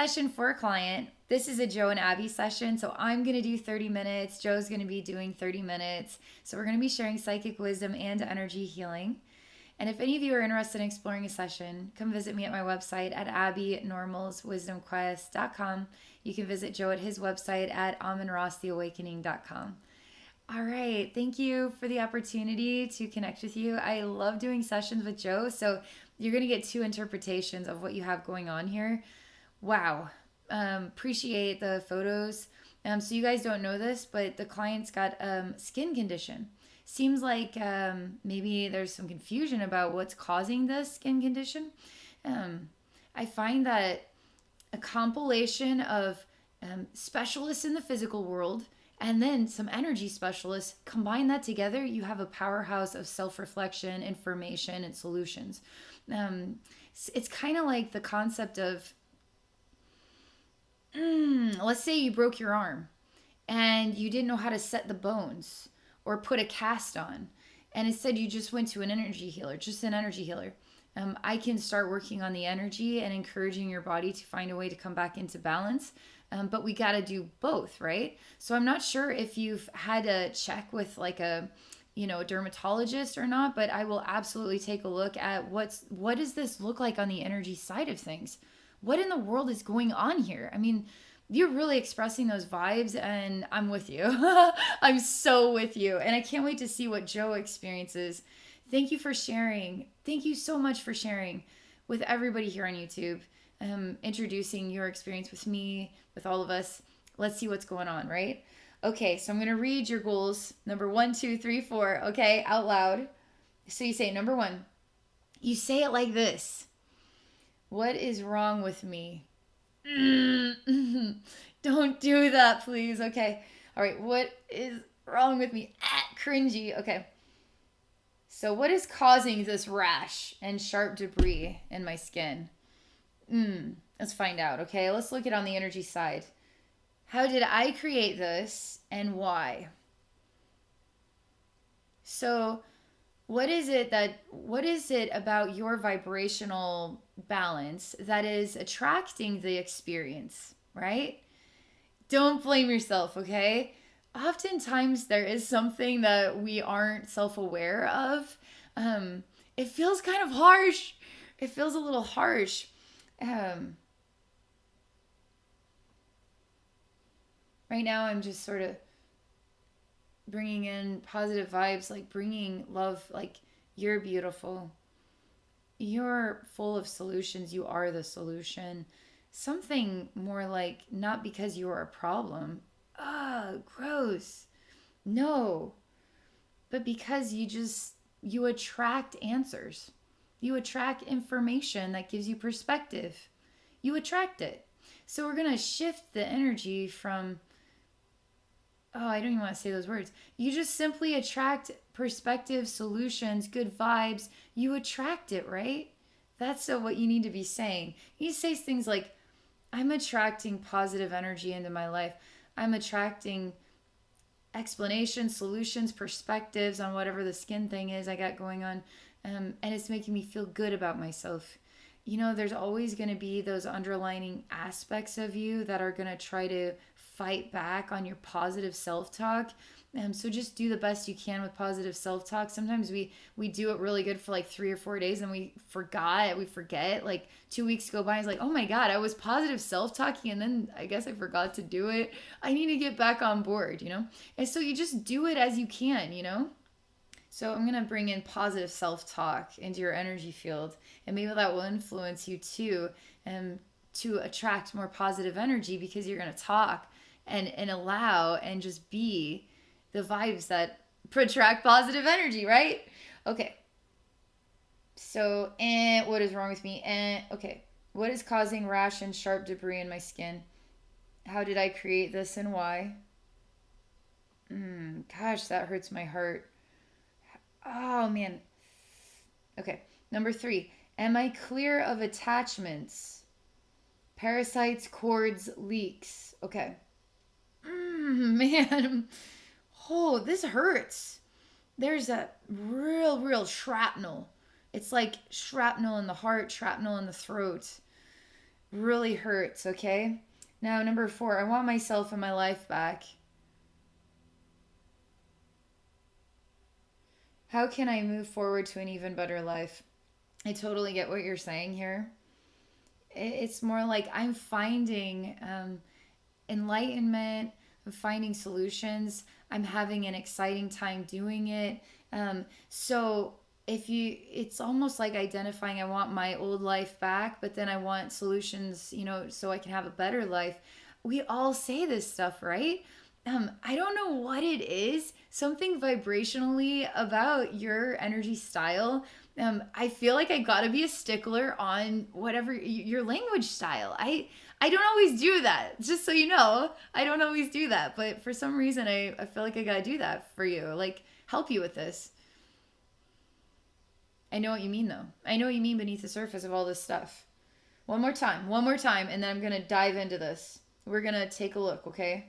session for a client. This is a Joe and Abby session. So I'm going to do 30 minutes. Joe's going to be doing 30 minutes. So we're going to be sharing psychic wisdom and energy healing. And if any of you are interested in exploring a session, come visit me at my website at abbeynormalswisdomquest.com. You can visit Joe at his website at aminrosstheawakening.com. All right. Thank you for the opportunity to connect with you. I love doing sessions with Joe. So you're going to get two interpretations of what you have going on here. Wow. Appreciate the photos. So you guys don't know this, but the client's got skin condition. Seems like maybe there's some confusion about what's causing this skin condition. I find that a compilation of specialists in the physical world and then some energy specialists, combine that together, you have a powerhouse of self-reflection, information, and solutions. It's kind of like the concept of, let's say you broke your arm and you didn't know how to set the bones or put a cast on. And instead you just went to an energy healer, just an energy healer. I can start working on the energy and encouraging your body to find a way to come back into balance. But we got to do both, right? So I'm not sure if you've had a check with like a dermatologist or not, but I will absolutely take a look at what does this look like on the energy side of things? What in the world is going on here? I mean, you're really expressing those vibes and I'm with you. I'm so with you. And I can't wait to see what Joe experiences. Thank you for sharing. Thank you so much for sharing with everybody here on YouTube. Introducing your experience with me, with all of us. Let's see what's going on, right? Okay, so I'm going to read your goals. Number 1, 2, 3, 4. Okay, out loud. So you say number 1. You say it like this. What is wrong with me? Don't do that, please. Okay. All right. What is wrong with me? Cringy. Okay. So what is causing this rash and sharp debris in my skin? Let's find out. Okay. Let's look at it on the energy side. How did I create this and why? So what is it about your vibrational balance that is attracting the experience, right? Don't blame yourself, okay? Oftentimes there is something that we aren't self-aware of. It feels kind of harsh. It feels a little harsh. Right now I'm just sort of bringing in positive vibes, like bringing love, like you're beautiful. You're full of solutions. You are the solution. Something more like not because you are a problem. Gross. No. But because you attract answers. You attract information that gives you perspective. You attract it. So we're going to shift the energy from, I don't even want to say those words. You just simply attract perspective, solutions, good vibes. You attract it, right? That's what you need to be saying. You say things like, I'm attracting positive energy into my life. I'm attracting explanations, solutions, perspectives on whatever the skin thing is I got going on. And it's making me feel good about myself. There's always going to be those underlining aspects of you that are going to try to fight back on your positive self-talk. So just do the best you can with positive self-talk. Sometimes we do it really good for like 3 or 4 days and we forget. Like 2 weeks go by and it's like, oh my God, I was positive self-talking and then I guess I forgot to do it. I need to get back on board, And so you just do it as you can, So I'm going to bring in positive self-talk into your energy field. And maybe that will influence you too, to attract more positive energy because you're going to talk and allow and just be the vibes that attract positive energy, right? Okay. So, what is wrong with me? Okay. What is causing rash and sharp debris in my skin? How did I create this and why? Gosh, that hurts my heart. Oh, man. Okay. Number 3. Am I clear of attachments? Parasites, cords, leaks. Okay. Man. Oh, this hurts. There's a real shrapnel. It's like shrapnel in the heart, shrapnel in the throat. really hurts, okay? Now, number 4, I want myself and my life back. How can I move forward to an even better life? I totally get what you're saying here. It's more like I'm finding enlightenment, I'm finding solutions, I'm having an exciting time doing it. So if you, it's almost like identifying, I want my old life back, but then I want solutions, so I can have a better life. We all say this stuff, right? I don't know what it is, something vibrationally about your energy style. I feel like I gotta be a stickler on whatever your language style. I don't always do that. Just so you know, I don't always do that. But for some reason, I feel like I gotta do that for you. Like, help you with this. I know what you mean, though. I know what you mean beneath the surface of all this stuff. One more time, and then I'm gonna dive into this. We're gonna take a look, okay?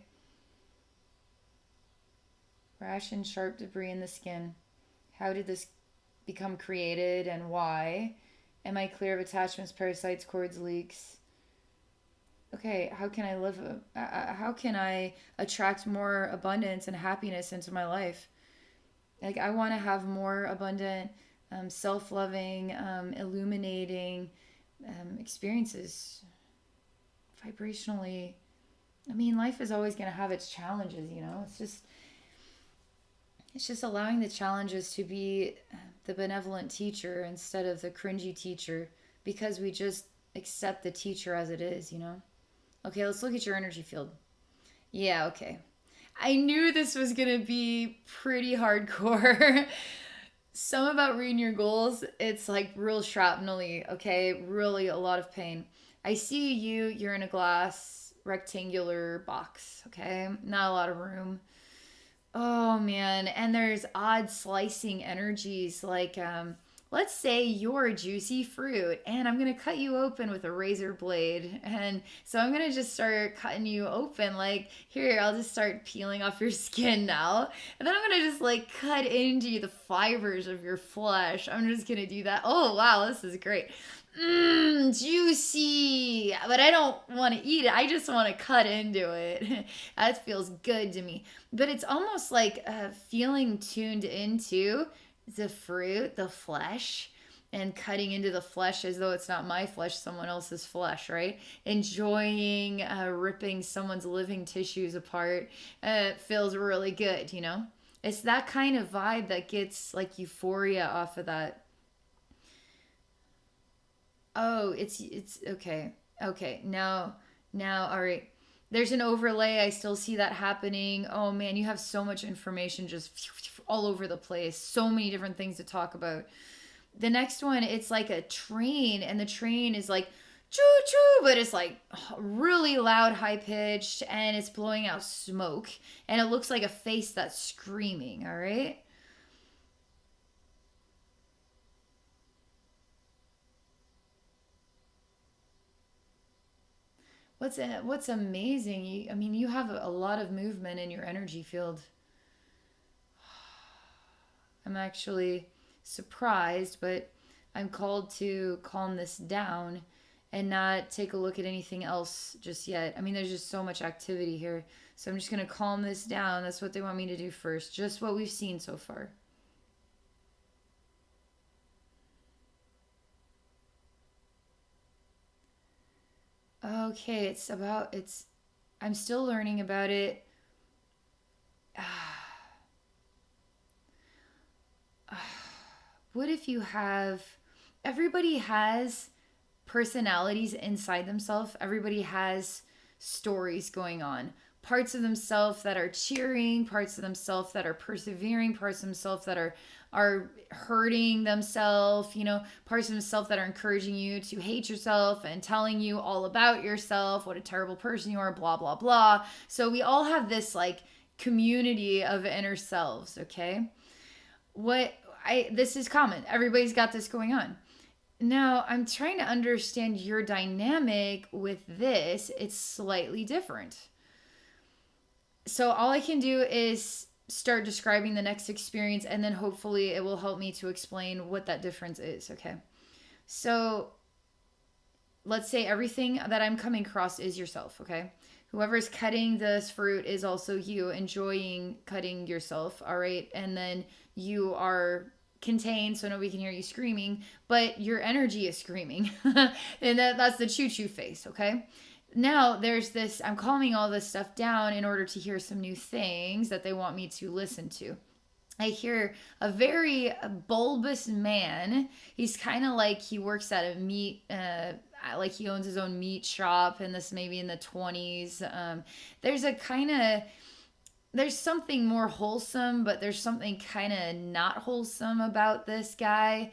Rash and sharp debris in the skin. How did this become created and why? Am I clear of attachments, parasites, cords, leaks? Okay, how can I live? How can I attract more abundance and happiness into my life? Like, I want to have more abundant, self loving, illuminating experiences vibrationally. I mean, life is always going to have its challenges. It's just allowing the challenges to be the benevolent teacher instead of the cringy teacher, because we just accept the teacher as it is. Okay, let's look at your energy field. Yeah, okay. I knew this was going to be pretty hardcore. Some about reading your goals, it's like real shrapnel-y, okay? Really a lot of pain. I see you're in a glass rectangular box, okay? Not a lot of room. Oh man, and there's odd slicing energies like let's say you're a juicy fruit and I'm going to cut you open with a razor blade. And so I'm going to just start cutting you open like here, I'll just start peeling off your skin now. And then I'm going to just like cut into the fibers of your flesh. I'm just going to do that. Oh wow, this is great. Juicy. But I don't want to eat it. I just want to cut into it. That feels good to me. But it's almost like feeling tuned into the fruit, the flesh, and cutting into the flesh as though it's not my flesh, someone else's flesh, right? Enjoying ripping someone's living tissues apart. Feels really good. It's that kind of vibe that gets like euphoria off of that. Oh, it's okay. Okay. Now, all right. There's an overlay. I still see that happening. Oh man, you have so much information just all over the place. So many different things to talk about. The next one, it's like a train, and the train is like choo choo, but it's like really loud, high pitched, and it's blowing out smoke, and it looks like a face that's screaming. All right. What's amazing? I mean, you have a lot of movement in your energy field. I'm actually surprised, but I'm called to calm this down and not take a look at anything else just yet. I mean, there's just so much activity here. So I'm just going to calm this down. That's what they want me to do first. Just what we've seen so far. Okay, I'm still learning about it. What if you have, everybody has personalities inside themselves. Everybody has stories going on. Parts of themselves that are cheering, parts of themselves that are persevering, parts of themselves that are hurting themselves, parts of themselves that are encouraging you to hate yourself and telling you all about yourself, what a terrible person you are, blah blah blah. So we all have this like community of inner selves, okay? What I This is common. Everybody's got this going on. Now, I'm trying to understand your dynamic with this. It's slightly different. So, all I can do is start describing the next experience, and then hopefully it will help me to explain what that difference is, okay? So, let's say everything that I'm coming across is yourself, okay? Whoever's cutting this fruit is also you enjoying cutting yourself, all right? And then you are contained so nobody can hear you screaming, but your energy is screaming. And that's the choo choo face, okay? Now there's this, I'm calming all this stuff down in order to hear some new things that they want me to listen to. I hear a very bulbous man. He's kind of like he works at a meat, like he owns his own meat shop, and this maybe in the 20s. There's a kind of, there's something more wholesome, but there's something kind of not wholesome about this guy.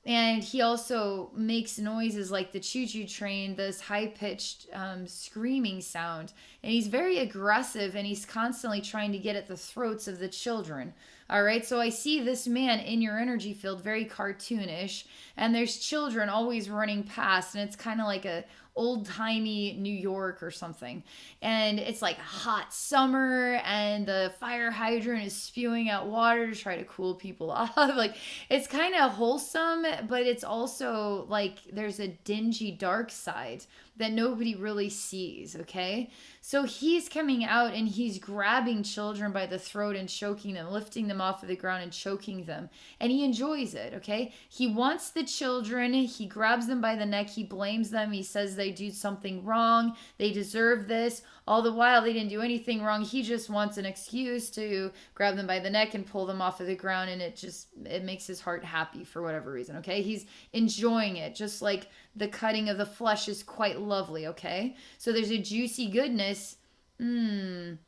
And he also makes noises like the choo choo train, this high pitched screaming sound. And he's very aggressive and he's constantly trying to get at the throats of the children. All right, so I see this man in your energy field, very cartoonish, and there's children always running past, and it's kind of like a old timey New York or something. And it's like hot summer, and the fire hydrant is spewing out water to try to cool people off. Like it's kind of wholesome, but it's also like there's a dingy dark side that nobody really sees, okay? So he's coming out and he's grabbing children by the throat and choking them, lifting them off of the ground and choking them. And he enjoys it, okay? He wants the children, he grabs them by the neck, he blames them, he says they do something wrong, they deserve this. All the while they didn't do anything wrong. He just wants an excuse to grab them by the neck and pull them off of the ground, and it makes his heart happy for whatever reason, okay? He's enjoying it, just like the cutting of the flesh is quite lovely, okay? So there's a juicy goodness, kind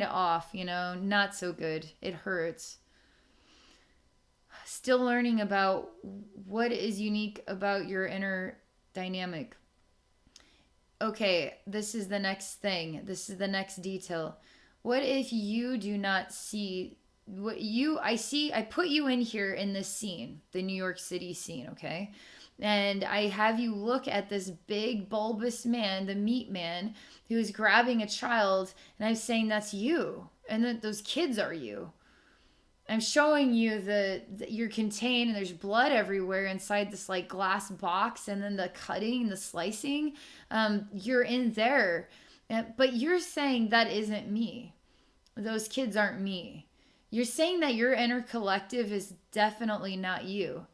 of off, not so good. It hurts. Still learning about what is unique about your inner dynamic. Okay, this is the next thing. This is the next detail. What if you do not see what I put you in here in this scene, the New York City scene, okay? And I have you look at this big bulbous man, the meat man, who's grabbing a child, and I'm saying that's you, and that those kids are you. I'm showing you that you're contained and there's blood everywhere inside this like glass box, and then the cutting and the slicing, you're in there. But you're saying that isn't me. Those kids aren't me. You're saying that your inner collective is definitely not you.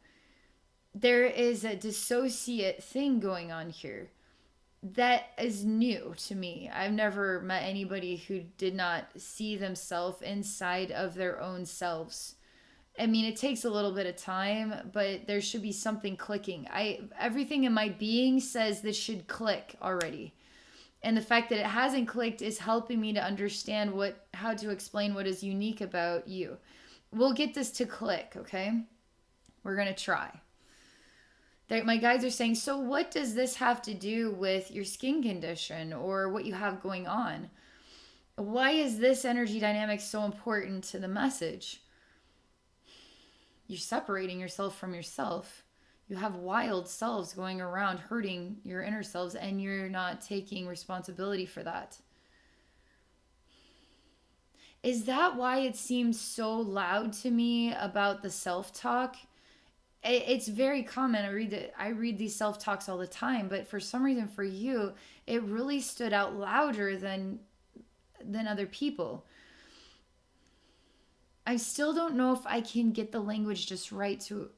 There is a dissociate thing going on here that is new to me. I've never met anybody who did not see themselves inside of their own selves. I mean, it takes a little bit of time, but there should be something clicking. Everything in my being says this should click already. And the fact that it hasn't clicked is helping me to understand how to explain what is unique about you. We'll get this to click, okay? We're going to try. My guides are saying, so what does this have to do with your skin condition or what you have going on? Why is this energy dynamic so important to the message? You're separating yourself from yourself. You have wild selves going around hurting your inner selves, and you're not taking responsibility for that. Is that why it seems so loud to me about the self-talk? It's very common. I read these self-talks all the time, but for some reason for you, it really stood out louder than other people. I still don't know if I can get the language just right to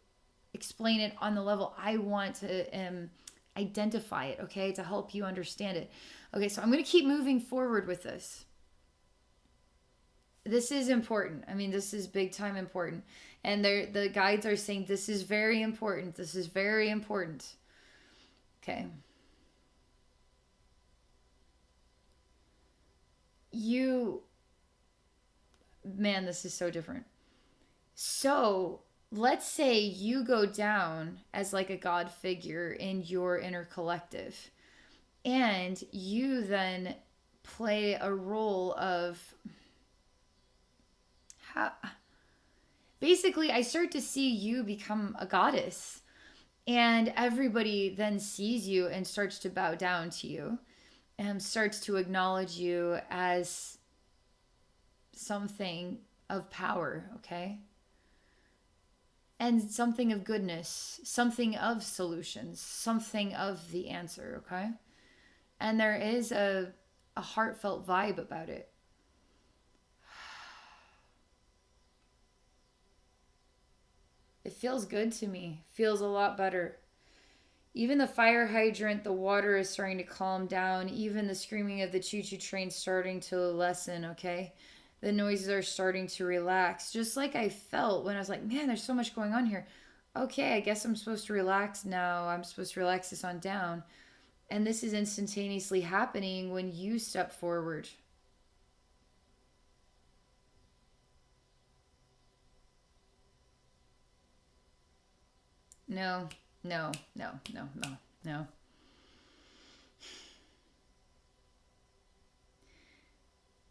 explain it on the level I want to identify it, okay, to help you understand it. Okay, so I'm going to keep moving forward with this. This is important. I mean, this is big time important. And the guides are saying this is very important. This is very important. Okay. Man, this is so different. So let's say you go down as like a God figure in your inner collective, and you then play a role of basically I start to see you become a goddess, and everybody then sees you and starts to bow down to you and starts to acknowledge you as something of power, okay? and something of goodness, something of solutions, something of the answer, okay? And there is a heartfelt vibe about it. It feels good to me. Feels a lot better. Even the fire hydrant, the water is starting to calm down. Even the screaming of the choo-choo train starting to lessen, okay? The noises are starting to relax. Just like I felt when I was like, man, there's so much going on here. Okay, I guess I'm supposed to relax now. I'm supposed to relax this on down. And this is instantaneously happening when you step forward. No, no, no, no, no, no.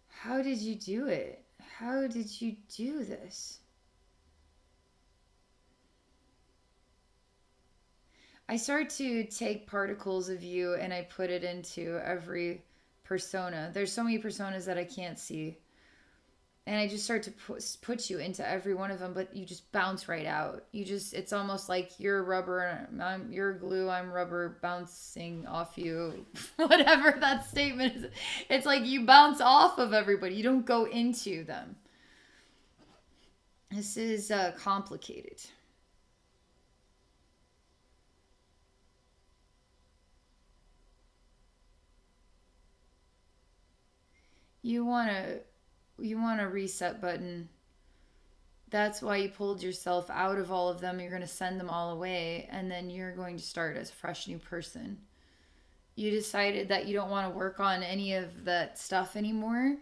How did you do it? How did you do this? I start to take particles of you and I put it into every persona. There's so many personas that I can't see. And I just start to put you into every one of them, but you just bounce right out. It's almost like you're rubber, you're glue, I'm rubber bouncing off you. Whatever that statement is. It's like you bounce off of everybody. You don't go into them. This is complicated. You want to you want a reset button. That's why you pulled yourself out of all of them. You're going to send them all away, and then you're going to start as a fresh new person. You decided that you don't want to work on any of that stuff anymore,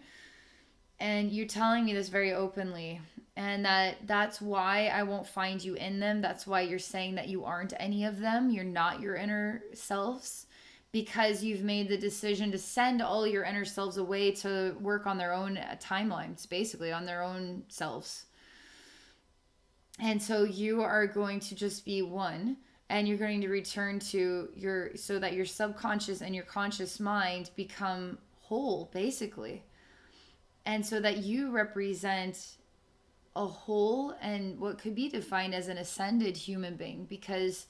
and you're telling me this very openly, and that's why I won't find you in them. That's why you're saying that you aren't any of them. You're not your inner selves, because you've made the decision to send all your inner selves away to work on their own timelines, basically on their own selves. And so you are going to just be one, and you're going to return to your, so that your subconscious and your conscious mind become whole, basically. And so that you represent a whole and what could be defined as an ascended human being, because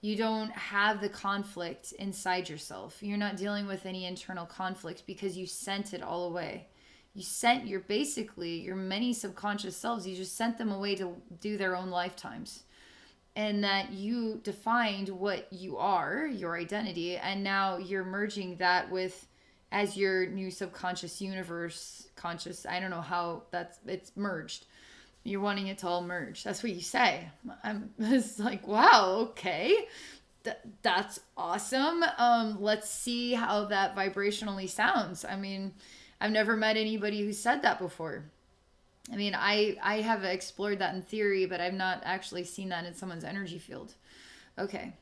you don't have the conflict inside yourself. You're not dealing with any internal conflict because you sent it all away. You sent your, basically your many subconscious selves, you just sent them away to do their own lifetimes. And that you defined what you are, your identity, and now you're merging that with as your new subconscious universe conscious. I don't know how it's merged. You're wanting it to all merge. That's what you say. It's like, wow, okay. That's awesome. Let's see how that vibrationally sounds. I mean, I've never met anybody who said that before. I mean, I have explored that in theory, but I've not actually seen that in someone's energy field. Okay.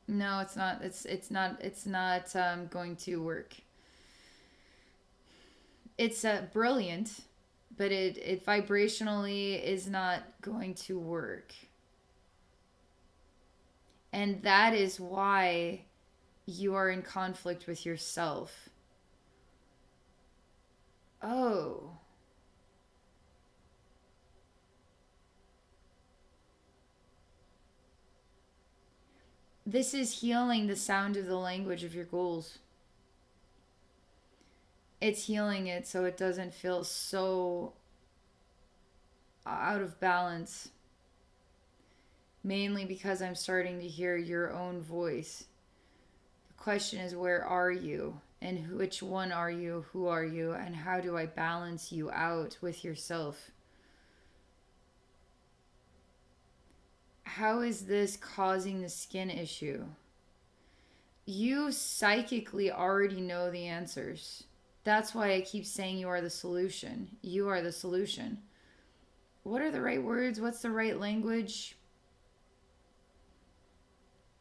No, it's not. It's not going to work. It's brilliant, but it vibrationally is not going to work. And that is why you are in conflict with yourself. Oh, this is healing the sound of the language of your goals. It's healing it so it doesn't feel so out of balance. Mainly because I'm starting to hear your own voice. The question is, where are you? And which one are you? Who are you? And how do I balance you out with yourself? How is this causing the skin issue? You psychically already know the answers. That's why I keep saying you are the solution. You are the solution. What are the right words? What's the right language?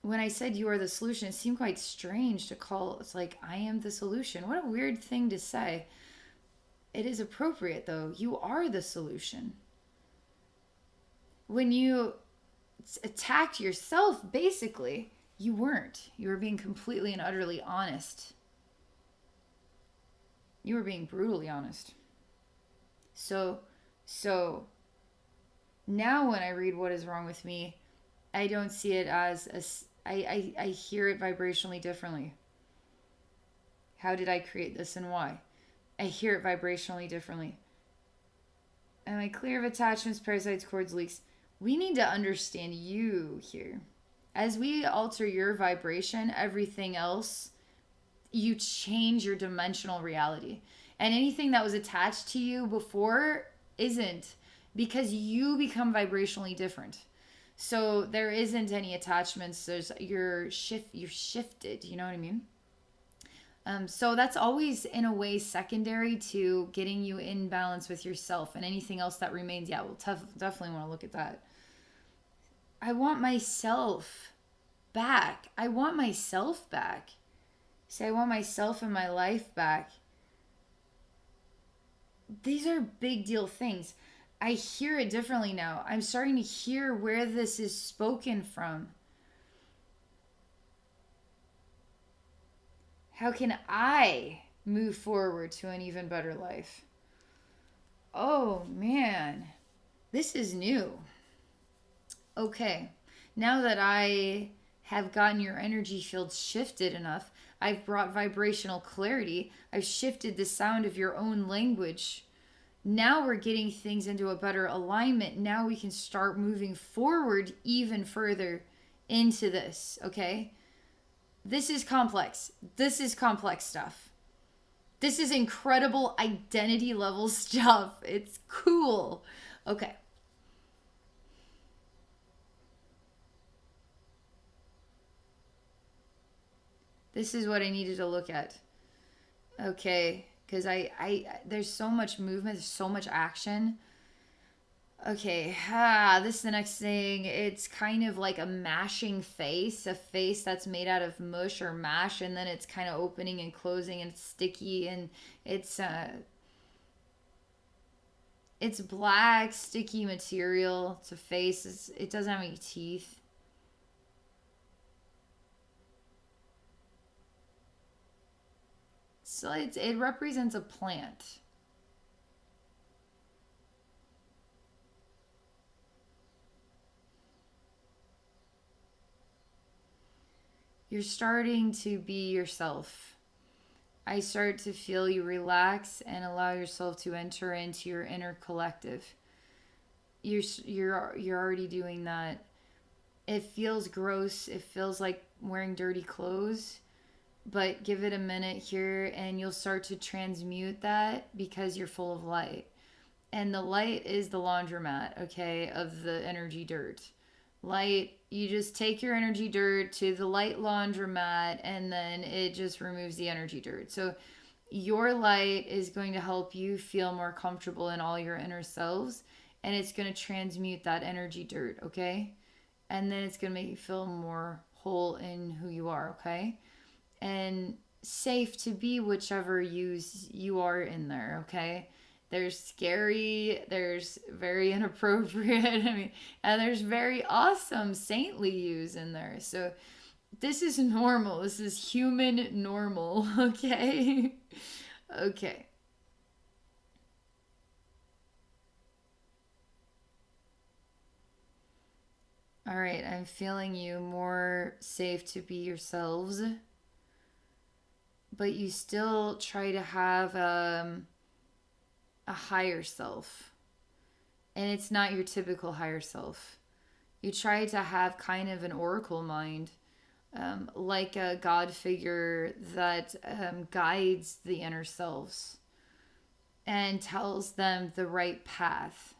When I said you are the solution, it seemed quite strange to call, it's like, I am the solution. What a weird thing to say. It is appropriate, though. You are the solution. When you attacked yourself, basically, you weren't. You were being completely and utterly honest. You were being brutally honest. So, so now when I read what is wrong with me, I don't see it as I hear it vibrationally differently. How did I create this and why? I hear it vibrationally differently. Am I clear of attachments, parasites, cords, leaks? We need to understand you here. As we alter your vibration, everything else, you change your dimensional reality. And anything that was attached to you before isn't, because you become vibrationally different. So there isn't any attachments. You're shifted. You know what I mean? So that's always in a way secondary to getting you in balance with yourself, and anything else that remains. Yeah, we'll definitely want to look at that. I want myself back. I want myself back. Say, I want myself and my life back. These are big deal things. I hear it differently now. I'm starting to hear where this is spoken from. How can I move forward to an even better life? Oh man, this is new. Okay, now that I have gotten your energy field shifted enough, I've brought vibrational clarity, I've shifted the sound of your own language. Now we're getting things into a better alignment. Now we can start moving forward even further into this, okay? This is complex. This is complex stuff. This is incredible identity level stuff. It's cool. Okay. This is what I needed to look at. Okay, because there's so much movement, there's so much action. Okay, this is the next thing. It's kind of like a mashing face, a face that's made out of mush or mash, and then it's kind of opening and closing, and it's sticky, and it's black, sticky material. It's a face. It doesn't have any teeth. So it represents a plant. You're starting to be yourself. I start to feel you relax and allow yourself to enter into your inner collective. You're already doing that. It feels gross. It feels like wearing dirty clothes, but give it a minute here and you'll start to transmute that because you're full of light. And the light is the laundromat, okay, of the energy dirt. Light, you just take your energy dirt to the light laundromat and then it just removes the energy dirt. So your light is going to help you feel more comfortable in all your inner selves, and it's going to transmute that energy dirt, okay? And then it's going to make you feel more whole in who you are, okay? And safe to be whichever you are in there, okay? There's scary, there's very inappropriate, I mean, and there's very awesome saintly yous in there. So this is normal. This is human normal, okay? Okay. All right, I'm feeling you more safe to be yourselves, but you still try to have a higher self. And it's not your typical higher self. You try to have kind of an oracle mind, like a God figure that guides the inner selves and tells them the right path.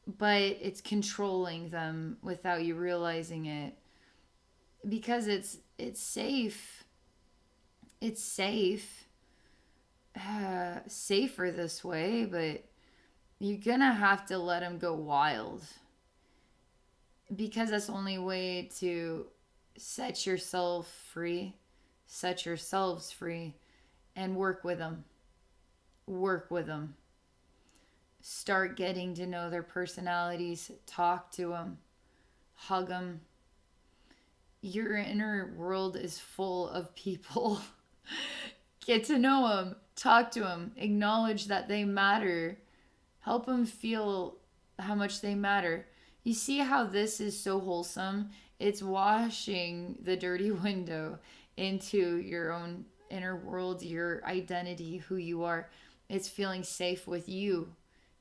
But it's controlling them without you realizing it. Because it's safe. It's safe. Safer this way, but you're gonna have to let them go wild, because that's the only way to set yourself free, set yourselves free, and work with them. Work with them. Start getting to know their personalities, talk to them, hug them. Your inner world is full of people. Get to know them, talk to them, acknowledge that they matter. Help them feel how much they matter. You see how this is so wholesome? It's washing the dirty window into your own inner world, your identity, who you are. It's feeling safe with you.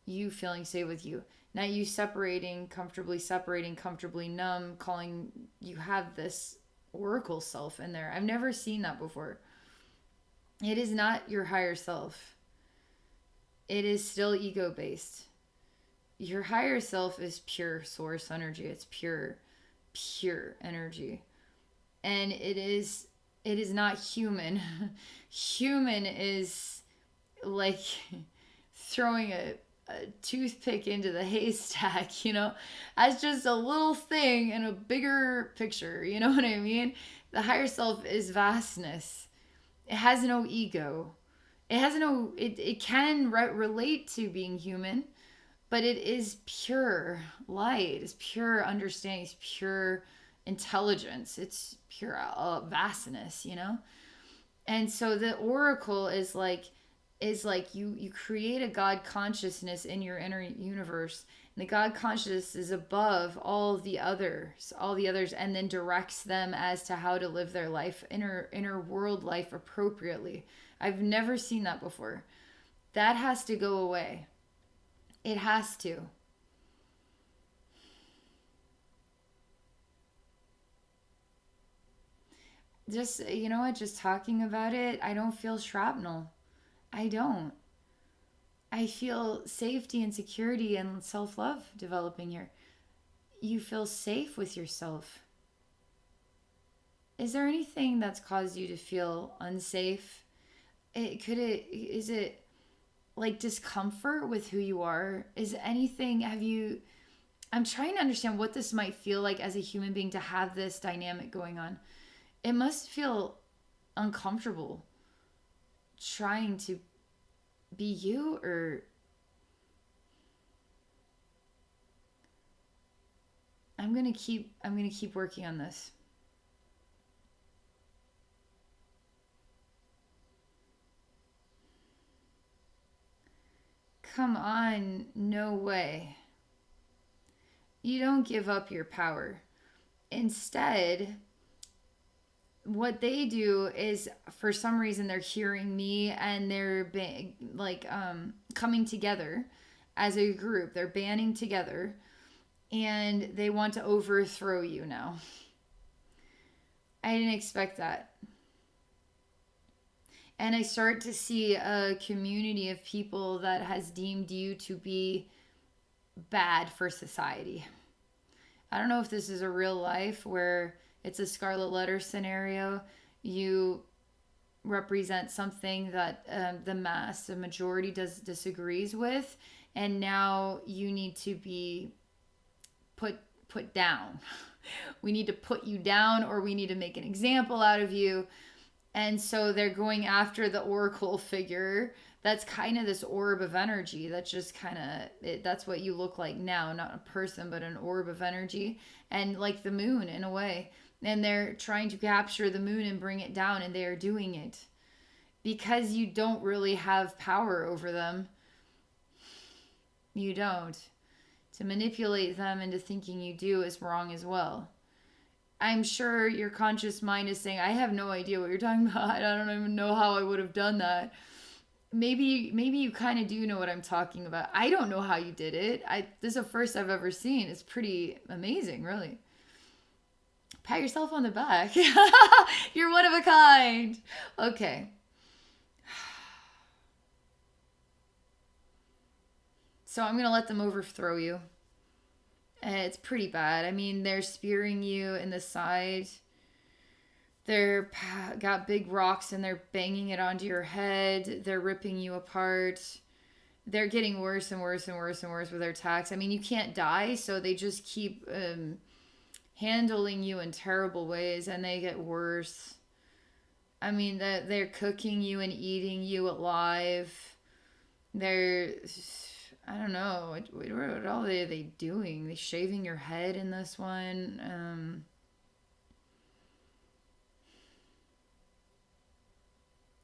You feeling safe with you. Not you separating, comfortably numb, calling you have this oracle self in there. I've never seen that before. It is not your higher self. It is still ego based. Your higher self is pure source energy. It's pure energy. And it is not human. Human is like throwing a toothpick into the haystack, as just a little thing in a bigger picture. You know what I mean? The higher self is vastness. It has no ego. It can relate to being human, but it is pure light. It's pure understanding. It's pure intelligence. It's pure vastness, And so the oracle is like you create a God consciousness in your inner universe, and the God consciousness is above all the others, and then directs them as to how to live their life, inner world life appropriately. I've never seen that before. That has to go away. It has to. Just, just talking about it, I don't feel shrapnel. I don't. I feel safety and security and self-love developing here. You feel safe with yourself. Is there anything that's caused you to feel unsafe? Is it like discomfort with who you are? I'm trying to understand what this might feel like as a human being to have this dynamic going on. It must feel uncomfortable trying to be you, or I'm going to keep working on this. Come on, no way. You don't give up your power. Instead, what they do is, for some reason, they're hearing me and they're coming together as a group. They're banding together and they want to overthrow you now. I didn't expect that. And I start to see a community of people that has deemed you to be bad for society. I don't know if this is a real life where it's a scarlet letter scenario. You represent something that the majority disagrees with, and now you need to be put down. We need to put you down, or we need to make an example out of you. And so they're going after the oracle figure. That's kind of this orb of energy. That's just kind of, that's what you look like now. Not a person, but an orb of energy. And like the moon in a way. And they're trying to capture the moon and bring it down. And they are doing it. Because you don't really have power over them. You don't. To manipulate them into thinking you do is wrong as well. I'm sure your conscious mind is saying, I have no idea what you're talking about. I don't even know how I would have done that. Maybe you kind of do know what I'm talking about. I don't know how you did it. This is the first I've ever seen. It's pretty amazing, really. Pat yourself on the back. You're one of a kind. Okay. So I'm going to let them overthrow you. It's pretty bad. I mean, they're spearing you in the side. They're got big rocks and they're banging it onto your head. They're ripping you apart. They're getting worse and worse and worse and worse with their attacks. I mean, you can't die, so they just keep handling you in terrible ways, and they get worse. I mean, they're cooking you and eating you alive. I don't know. What all are they doing? They shaving your head in this one.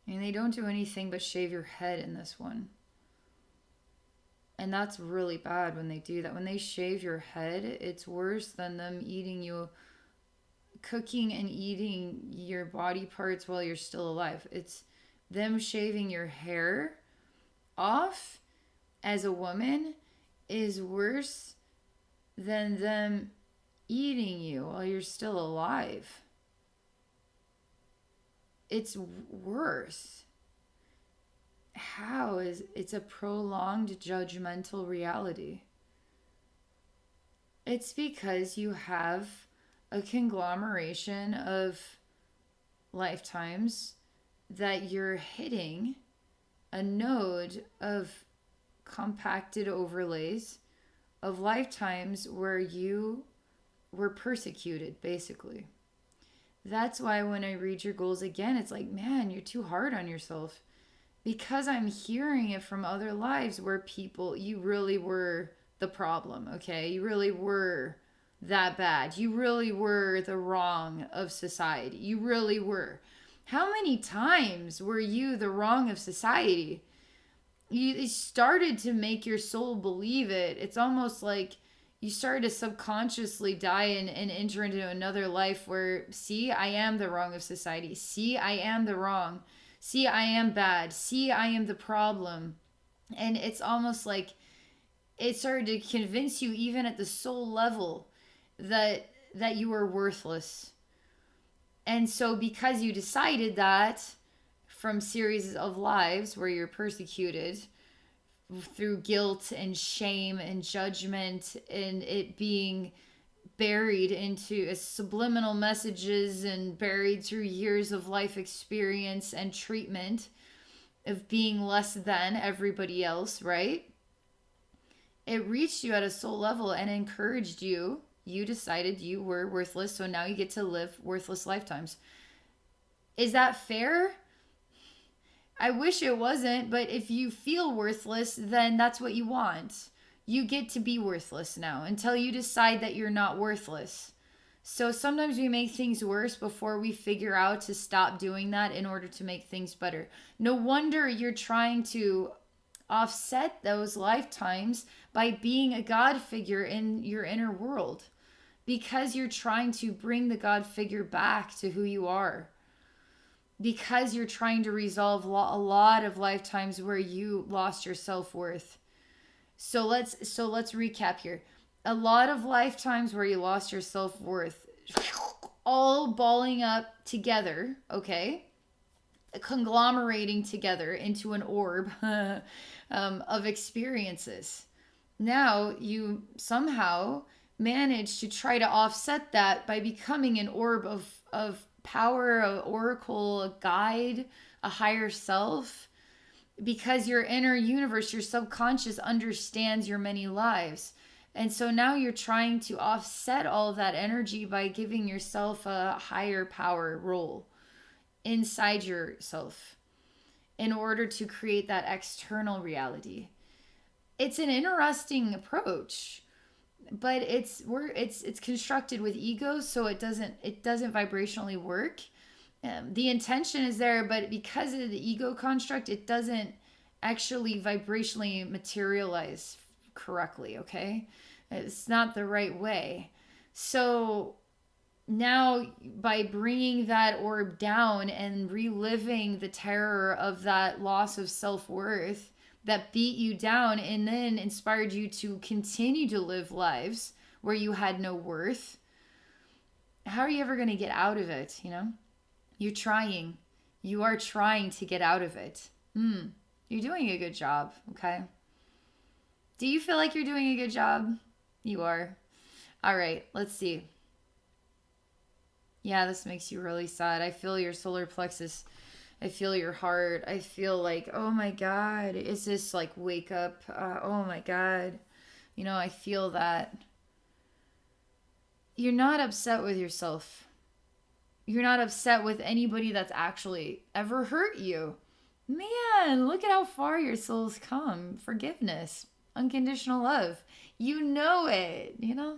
And they don't do anything but shave your head in this one. And that's really bad when they do that. When they shave your head, it's worse than them eating you, cooking and eating your body parts while you're still alive. It's them shaving your hair off as a woman is worse than them eating you while you're still alive. It's worse. How is it's a prolonged judgmental reality? It's because you have a conglomeration of lifetimes that you're hitting a node of compacted overlays of lifetimes where you were persecuted, basically. That's why when I read your goals again, it's like, man, you're too hard on yourself. Because I'm hearing it from other lives where people, you really were the problem, okay? You really were that bad. You really were the wrong of society. You really were. How many times were you the wrong of society? You started to make your soul believe it. It's almost like you started to subconsciously die and enter into another life where, see, I am the wrong of society. See, I am the wrong. See, I am bad. See, I am the problem. And it's almost like it started to convince you, even at the soul level, that you were worthless. And so because you decided that from series of lives where you're persecuted through guilt and shame and judgment and it being buried into subliminal messages and buried through years of life experience and treatment of being less than everybody else, right? It reached you at a soul level and encouraged you. You decided you were worthless, so now you get to live worthless lifetimes. Is that fair? I wish it wasn't, but if you feel worthless, then that's what you want. You get to be worthless now until you decide that you're not worthless. So sometimes we make things worse before we figure out to stop doing that in order to make things better. No wonder you're trying to offset those lifetimes by being a God figure in your inner world, because you're trying to bring the God figure back to who you are, because you're trying to resolve a lot of lifetimes where you lost your self-worth. So let's recap here. A lot of lifetimes where you lost your self-worth, all balling up together, okay? Conglomerating together into an orb of experiences. Now you somehow manage to try to offset that by becoming an orb of power, an oracle, a guide, a higher self, because your inner universe, your subconscious understands your many lives. And so now you're trying to offset all of that energy by giving yourself a higher power role inside yourself in order to create that external reality. It's an interesting approach, but it's constructed with ego, so it doesn't vibrationally work. The intention is there, but because of the ego construct, it doesn't actually vibrationally materialize correctly, okay? It's not the right way. So now by bringing that orb down and reliving the terror of that loss of self-worth that beat you down and then inspired you to continue to live lives where you had no worth, how are you ever going to get out of it, you know? You are trying to get out of it. You're doing a good job, okay? Do you feel like you're doing a good job? You are. All right, let's see. Yeah, this makes you really sad. I feel your solar plexus. I feel your heart. I feel like, oh my God, is this like wake up? Oh my God. You know, I feel that. You're not upset with yourself. You're not upset with anybody that's actually ever hurt you. Man, look at how far your soul's come. Forgiveness, unconditional love. You know it, you know?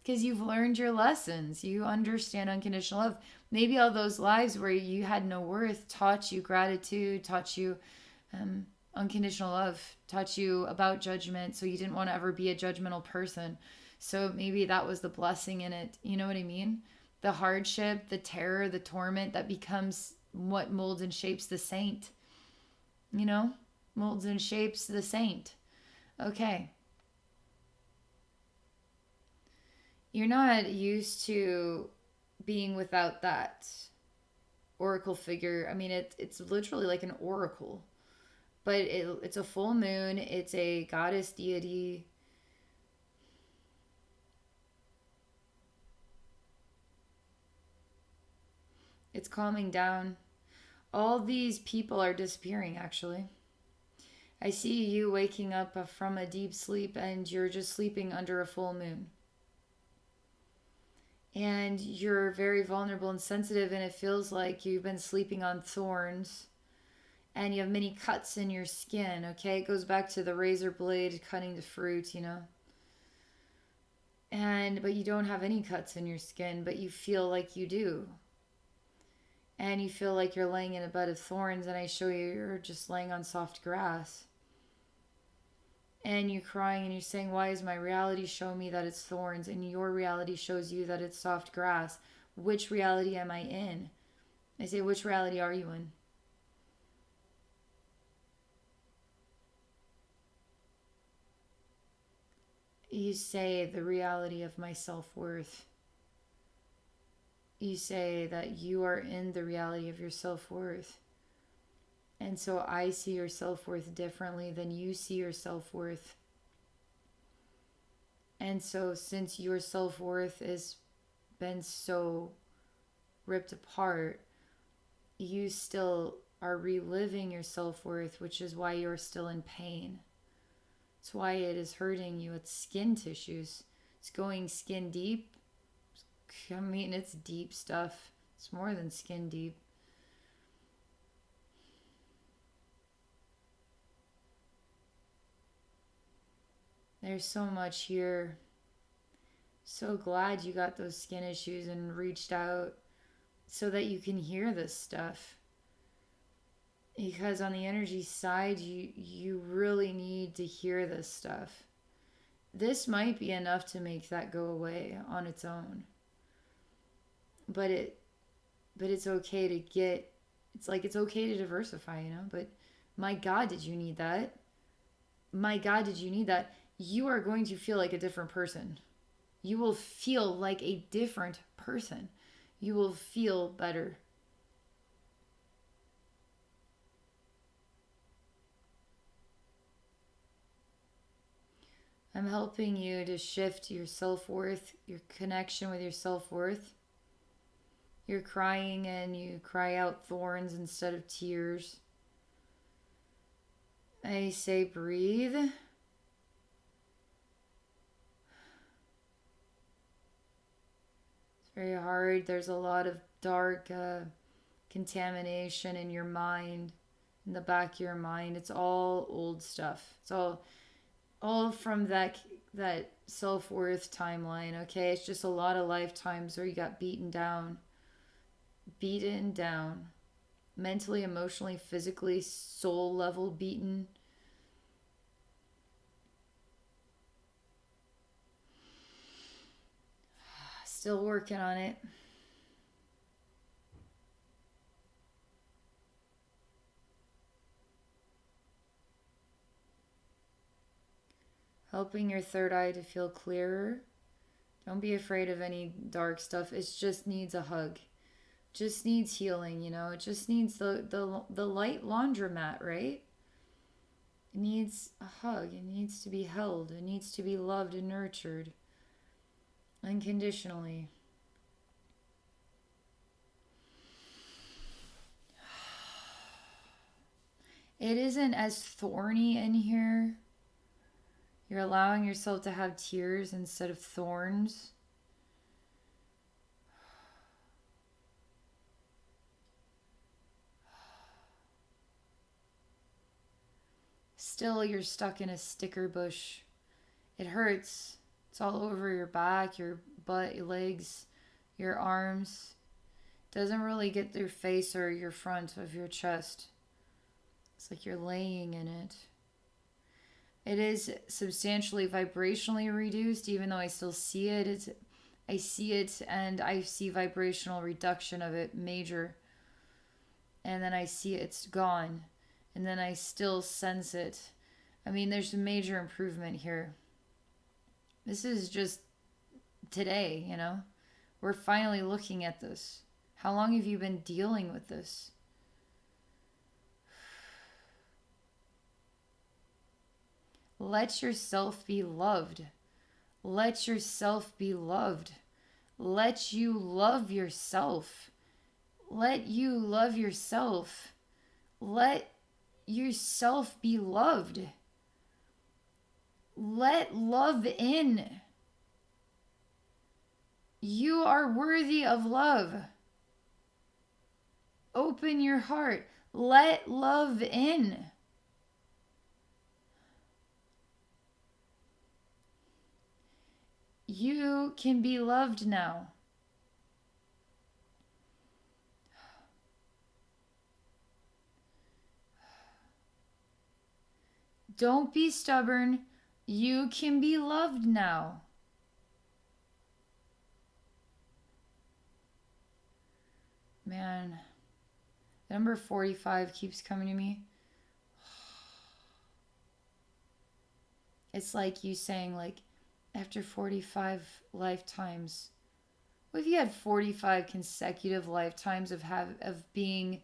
Because you've learned your lessons. You understand unconditional love. Maybe all those lives where you had no worth taught you gratitude, taught you Unconditional love taught you about judgment, so you didn't want to ever be a judgmental person. So maybe that was the blessing in it. You know what I mean? The hardship, the terror, the torment that becomes what molds and shapes the saint. You know? Molds and shapes the saint. Okay. You're not used to being without that oracle figure. I mean, it's literally like an oracle, but it's a full moon, it's a goddess deity. It's calming down. All these people are disappearing, actually. I see you waking up from a deep sleep and you're just sleeping under a full moon. And you're very vulnerable and sensitive, and it feels like you've been sleeping on thorns and you have many cuts in your skin, okay? It goes back to the razor blade cutting the fruit, you know? But you don't have any cuts in your skin, but you feel like you do. And you feel like you're laying in a bed of thorns, and I show you you're just laying on soft grass. And you're crying and you're saying, why is my reality showing me that it's thorns and your reality shows you that it's soft grass? Which reality am I in? I say, which reality are you in? You say the reality of my self-worth. You say that you are in the reality of your self-worth. And so I see your self-worth differently than you see your self-worth. And so since your self-worth has been so ripped apart, you still are reliving your self-worth, which is why you're still in pain. It's why it is hurting you. It's skin tissues. It's going skin deep. I mean, it's deep stuff. It's more than skin deep. There's so much here. So glad you got those skin issues and reached out so that you can hear this stuff. Because on the energy side, you really need to hear this stuff. This might be enough to make that go away on its own. But it's okay to get, it's like it's okay to diversify, you know? But my God, did you need that? My God, did you need that? You are going to feel like a different person. You will feel like a different person. You will feel better. I'm helping you to shift your self-worth, your connection with your self-worth. You're crying and you cry out thorns instead of tears. I say breathe. It's very hard. There's a lot of dark contamination in your mind, in the back of your mind. It's all old stuff. It's all from that self-worth timeline, okay? It's just a lot of lifetimes where you got beaten down, mentally, emotionally, physically, soul level beaten. Still working on it. Helping your third eye to feel clearer. Don't be afraid of any dark stuff. It just needs a hug. Just needs healing, you know. It just needs the light laundromat, right? It needs a hug. It needs to be held. It needs to be loved and nurtured unconditionally. It isn't as thorny in here. You're allowing yourself to have tears instead of thorns. Still, you're stuck in a sticker bush. It hurts. It's all over your back, your butt, your legs, your arms. Doesn't really get your face or your front of your chest. It's like you're laying in it. It is substantially vibrationally reduced, even though I still see it. I see it and I see vibrational reduction of it major. And then I see it's gone. And then I still sense it. I mean, there's a major improvement here. This is just today, you know? We're finally looking at this. How long have you been dealing with this? Let yourself be loved. Let yourself be loved. Let you love yourself. Let you love yourself. Let yourself be loved. Let love in. You are worthy of love. Open your heart. Let love in. You can be loved now. Don't be stubborn. You can be loved now. Man, number 45 keeps coming to me. It's like you saying, like, after 45 lifetimes, what if you had 45 consecutive lifetimes of being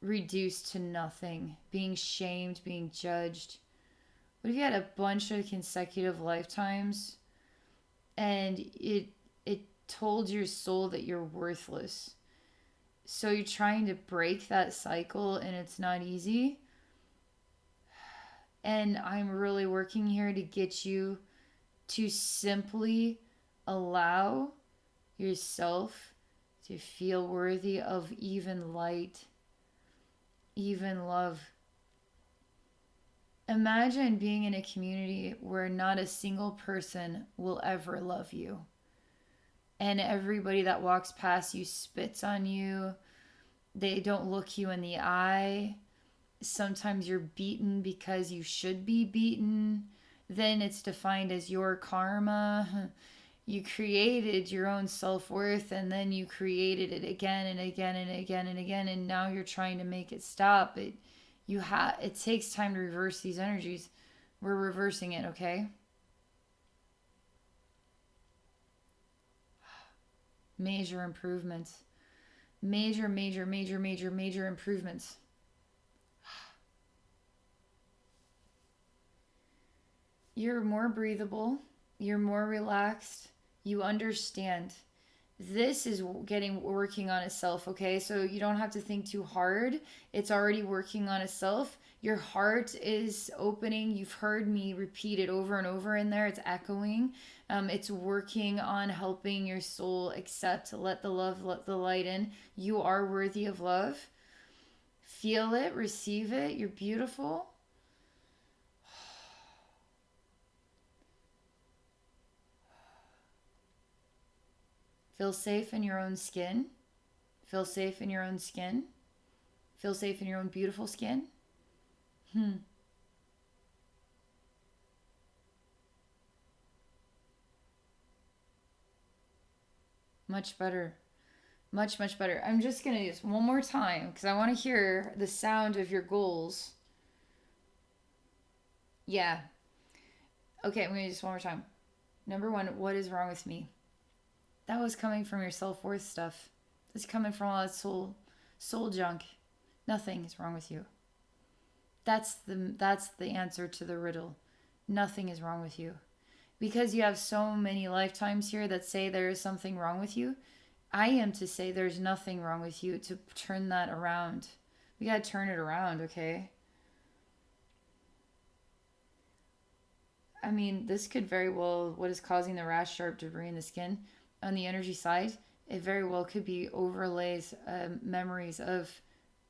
reduced to nothing, being shamed, being judged? What if you had a bunch of consecutive lifetimes and it told your soul that you're worthless? So you're trying to break that cycle and it's not easy. And I'm really working here to get you to simply allow yourself to feel worthy of even light, even love. Imagine being in a community where not a single person will ever love you. And everybody that walks past you spits on you. They don't look you in the eye. Sometimes you're beaten because you should be beaten. Then it's defined as your karma. You created your own self-worth and then you created it again and again and again and again, and now you're trying to make it stop. It takes time to reverse these energies. We're reversing it, okay? Major improvements. Major improvements. You're more breathable. You're more relaxed. You understand. This is working on itself, okay? So you don't have to think too hard. It's already working on itself. Your heart is opening. You've heard me repeat it over and over in there. It's echoing. It's working on helping your soul accept, let the love, let the light in. You are worthy of love. Feel it, receive it. You're beautiful. Feel safe in your own skin. Feel safe in your own skin. Feel safe in your own beautiful skin. Much better. Much better. I'm just going to do this one more time because I want to hear the sound of your goals. Yeah. Okay, I'm going to do this one more time. Number 1, what is wrong with me? That was coming from your self-worth stuff. That's coming from all that soul junk. Nothing is wrong with you. That's the answer to the riddle. Nothing is wrong with you. Because you have so many lifetimes here that say there is something wrong with you, I am to say there's nothing wrong with you, to turn that around. We got to turn it around, okay? I mean, this could very well, what is causing the rash, sharp debris in the skin, on the energy side, it very well could be overlays, memories of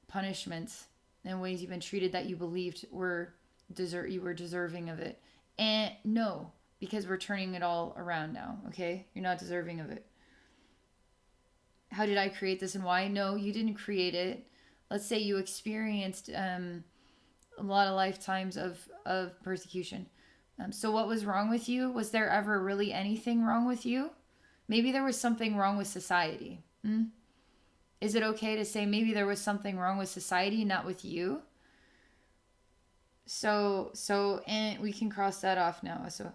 punishments and ways you've been treated that you believed you were deserving of it. And no, because we're turning it all around now, okay? You're not deserving of it. How did I create this and why? No, you didn't create it. let's say you experienced a lot of lifetimes of persecution. So what was wrong with you? Was there ever really anything wrong with you? Maybe there was something wrong with society. Is it okay to say maybe there was something wrong with society, not with you? So and we can cross that off now. So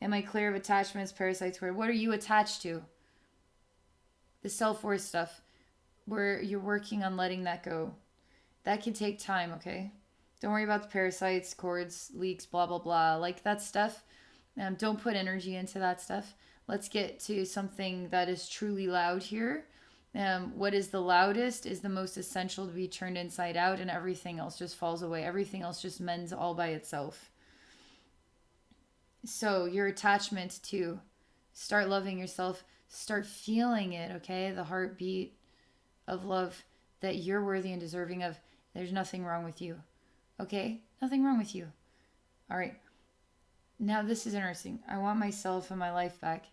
am I clear of attachments, parasites? What are you attached to? The self-worth stuff where you're working on letting that go. That can take time, okay? Don't worry about the parasites, cords, leaks, blah, blah, blah. Like that stuff. Don't put energy into that stuff. Let's get to something that is truly loud here. What is the loudest is the most essential to be turned inside out, and everything else just falls away. Everything else just mends all by itself. So your attachment to start loving yourself, start feeling it, okay? The heartbeat of love that you're worthy and deserving of. There's nothing wrong with you. Okay? Nothing wrong with you. All right. Now this is interesting. I want myself and my life back.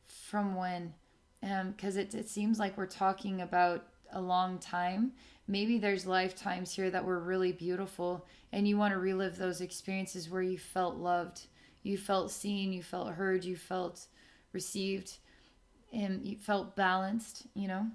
From when? Because it seems like we're talking about a long time. Maybe there's lifetimes here that were really beautiful, and you want to relive those experiences where you felt loved, you felt seen, you felt heard, you felt received, and you felt balanced, you know?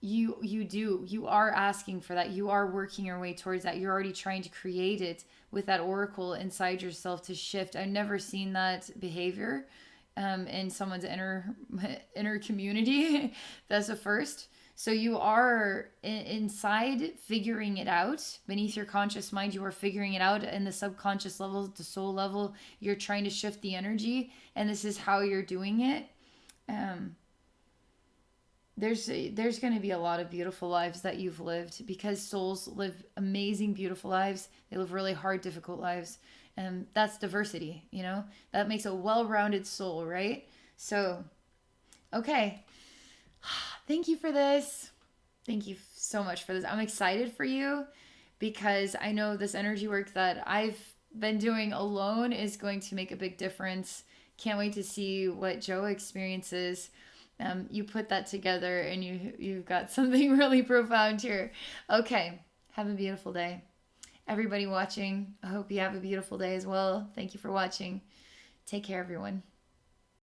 You are asking for that. You are working your way towards that. You're already trying to create it with that oracle inside yourself to shift. I've never seen that behavior in someone's inner community. That's a first. So you are inside figuring it out beneath your conscious mind. You are figuring it out in the subconscious level, the soul level. You're trying to shift the energy, and this is how you're doing it. There's going to be a lot of beautiful lives that you've lived, because souls live amazing, beautiful lives. They live really hard, difficult lives. And that's diversity, you know? That makes a well-rounded soul, right? So, okay. Thank you for this. Thank you so much for this. I'm excited for you because I know this energy work that I've been doing alone is going to make a big difference. Can't wait to see what Joe experiences. You put that together and you've got something really profound here. Okay, have a beautiful day. Everybody watching, I hope you have a beautiful day as well. Thank you for watching. Take care, everyone.